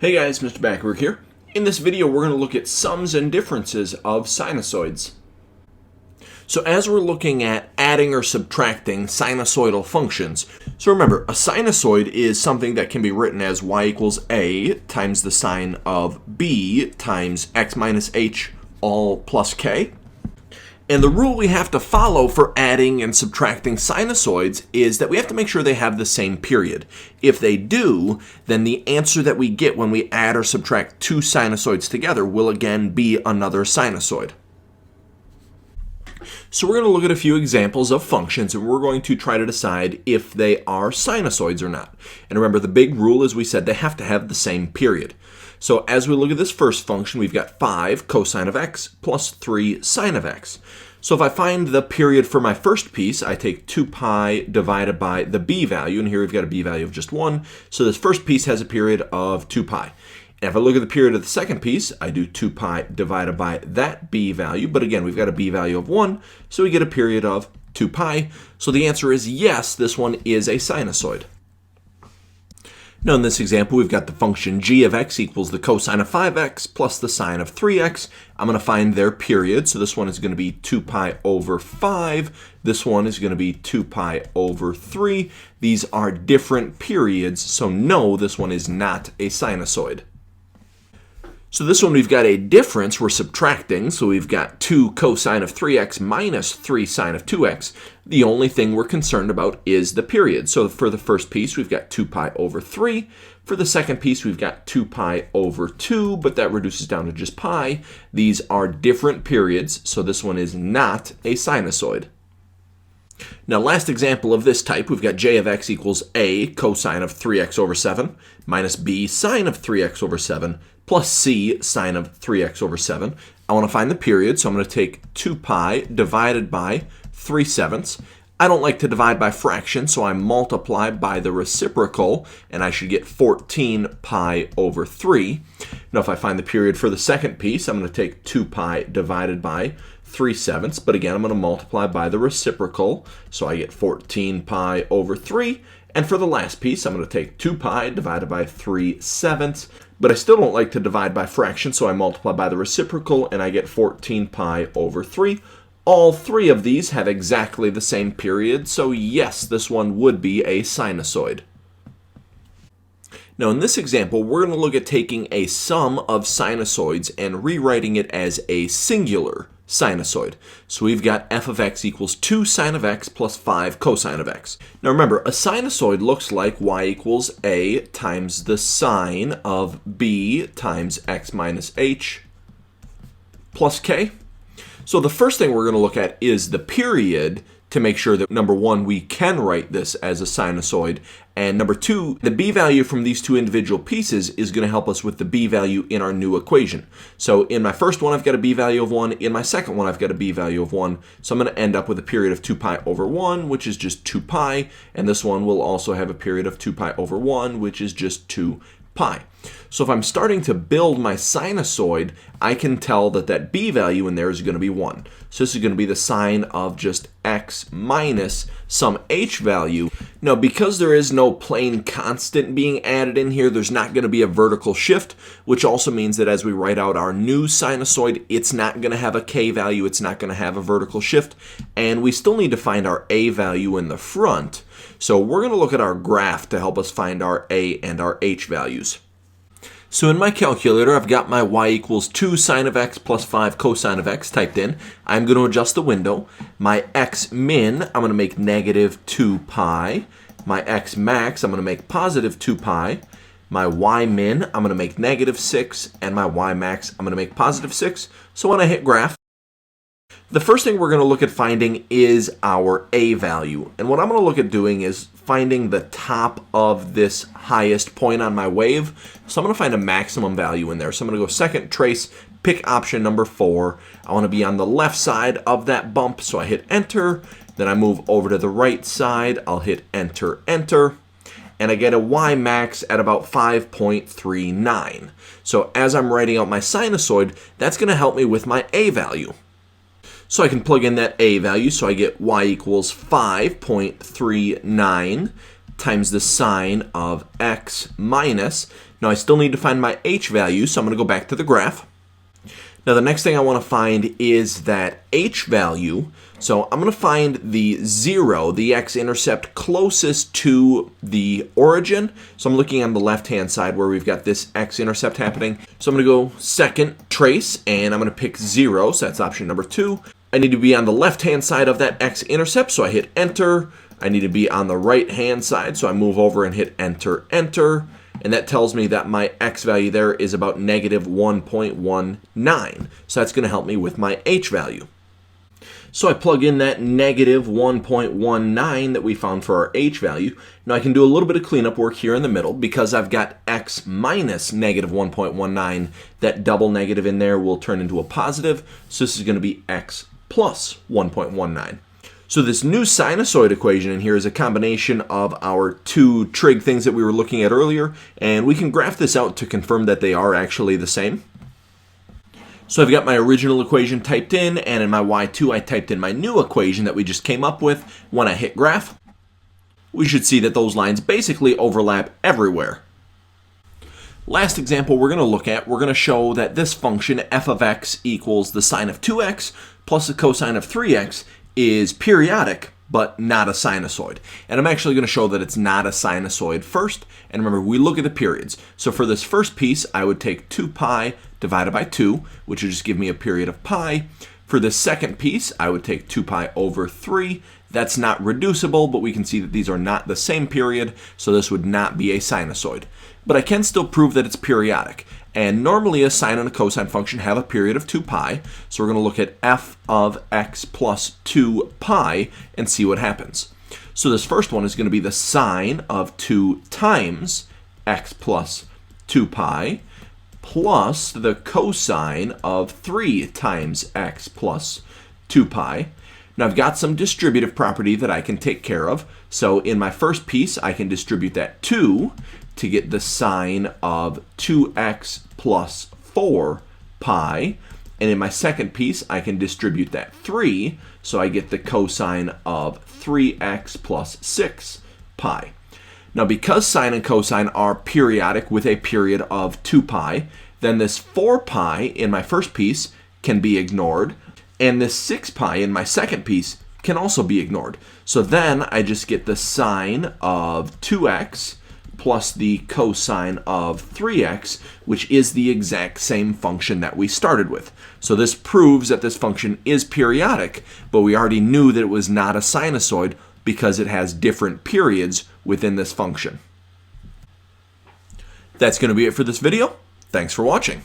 Hey guys, Mr. Backward here. In this video, we're going to look at sums and differences of sinusoids. So as we're looking at adding or subtracting sinusoidal functions, so remember, a sinusoid is something that can be written as y equals a times the sine of b times x minus h all plus k. And the rule we have to follow for adding and subtracting sinusoids is that we have to make sure they have the same period. If they do, then the answer that we get when we add or subtract two sinusoids together will again be another sinusoid. So we're going to look at a few examples of functions, and we're going to try to decide if they are sinusoids or not. And remember, the big rule is we said they have to have the same period. So as we look at this first function, we've got 5 cosine of x plus 3 sine of x. So if I find the period for my first piece, I take 2 pi divided by the b value, and here we've got a b value of just 1. So this first piece has a period of 2 pi. And if I look at the period of the second piece, I do 2 pi divided by that b value. But again, we've got a b value of 1, so we get a period of 2 pi. So the answer is yes, this one is a sinusoid. Now in this example, we've got the function g of x equals the cosine of 5x plus the sine of 3x. I'm going to find their period. So this one is going to be 2 pi over 5. This one is going to be 2 pi over 3. These are different periods, so no, this one is not a sinusoid. So this one we've got a difference we're subtracting, so we've got 2 cosine of 3x minus 3 sine of 2x. The only thing we're concerned about is the period. So for the first piece, we've got 2 pi over 3. For the second piece, we've got 2 pi over 2, but that reduces down to just pi. These are different periods, so this one is not a sinusoid. Now, last example of this type, we've got j of x equals a cosine of 3x over 7 minus b sine of 3x over 7 plus c sine of 3x over 7. I want to find the period, so I'm going to take 2 pi divided by 3/7. I don't like to divide by fractions, so I multiply by the reciprocal, and I should get 14 pi over 3. Now, if I find the period for the second piece, I'm going to take 2 pi divided by 3/7, but again, I'm going to multiply by the reciprocal, so I get 14 pi over 3. And for the last piece, I'm going to take 2 pi divided by 3/7, but I still don't like to divide by fractions, so I multiply by the reciprocal, and I get 14 pi over 3. All three of these have exactly the same period, so yes, this one would be a sinusoid. Now in this example, we're going to look at taking a sum of sinusoids and rewriting it as a singular sinusoid. So we've got f of x equals 2 sine of x plus 5 cosine of x. Now remember, a sinusoid looks like y equals a times the sine of b times x minus h plus k. So the first thing we're going to look at is the period to make sure that, number one, we can write this as a sinusoid, and number two, the b value from these two individual pieces is going to help us with the b value in our new equation. So in my first one, I've got a b value of 1. In my second one, I've got a b value of 1. So I'm going to end up with a period of 2 pi over 1, which is just 2 pi, and this one will also have a period of 2 pi over 1, which is just 2 pi. So if I'm starting to build my sinusoid, I can tell that that b value in there is going to be 1. So this is going to be the sine of just x minus some h value. Now, because there is no plain constant being added in here, there's not going to be a vertical shift, which also means that as we write out our new sinusoid, it's not going to have a k value, it's not going to have a vertical shift, and we still need to find our a value in the front. So we're going to look at our graph to help us find our a and our h values. So in my calculator, I've got my y equals 2 sine of x plus 5 cosine of x typed in. I'm going to adjust the window. My x min, I'm going to make negative 2 pi. My x max, I'm going to make positive 2 pi. My y min, I'm going to make negative 6. And my y max, I'm going to make positive 6. So when I hit graph, the first thing we're going to look at finding is our a value. And what I'm going to look at doing is finding the top of this highest point on my wave. So I'm going to find a maximum value in there. So I'm going to go second trace, pick option number 4. I want to be on the left side of that bump, so I hit enter. Then I move over to the right side. I'll hit enter, enter. And I get a y max at about 5.39. So as I'm writing out my sinusoid, that's going to help me with my a value. So I can plug in that a value, so I get y equals 5.39 times the sine of x minus. Now I still need to find my h value, so I'm going to go back to the graph. Now the next thing I want to find is that h value. So I'm going to find the 0, the x-intercept closest to the origin. So I'm looking on the left-hand side where we've got this x-intercept happening. So I'm going to go second, trace, and I'm going to pick 0, so that's option number 2. I need to be on the left-hand side of that x-intercept, so I hit enter. I need to be on the right-hand side, so I move over and hit enter, enter. And that tells me that my x value there is about negative 1.19. So that's going to help me with my h value. So I plug in that negative 1.19 that we found for our h value. Now I can do a little bit of cleanup work here in the middle because I've got x minus negative 1.19. That double negative in there will turn into a positive. So this is going to be x plus 1.19. So this new sinusoid equation in here is a combination of our two trig things that we were looking at earlier, and we can graph this out to confirm that they are actually the same. So I've got my original equation typed in, and in my y2 I typed in my new equation that we just came up with. When I hit graph, we should see that those lines basically overlap everywhere. Last example we're going to look at, we're going to show that this function f of x equals the sine of 2x plus the cosine of 3x is periodic, but not a sinusoid. And I'm actually going to show that it's not a sinusoid first. And remember, we look at the periods. So for this first piece, I would take 2 pi divided by 2, which would just give me a period of pi. For the second piece, I would take 2 pi over 3. That's not reducible, but we can see that these are not the same period, so this would not be a sinusoid. But I can still prove that it's periodic. And normally a sine and a cosine function have a period of 2 pi. So we're going to look at f of x plus 2 pi and see what happens. So this first one is going to be the sine of 2 times x plus 2 pi plus the cosine of 3 times x plus 2 pi. Now I've got some distributive property that I can take care of. So in my first piece, I can distribute that 2 to get the sine of 2x plus 4 pi. And in my second piece, I can distribute that 3, so I get the cosine of 3x plus 6 pi. Now because sine and cosine are periodic with a period of 2 pi, then this 4 pi in my first piece can be ignored, and this 6 pi in my second piece can also be ignored. So then I just get the sine of 2x plus the cosine of 3x, which is the exact same function that we started with. So this proves that this function is periodic, but we already knew that it was not a sinusoid because it has different periods within this function. That's going to be it for this video. Thanks for watching.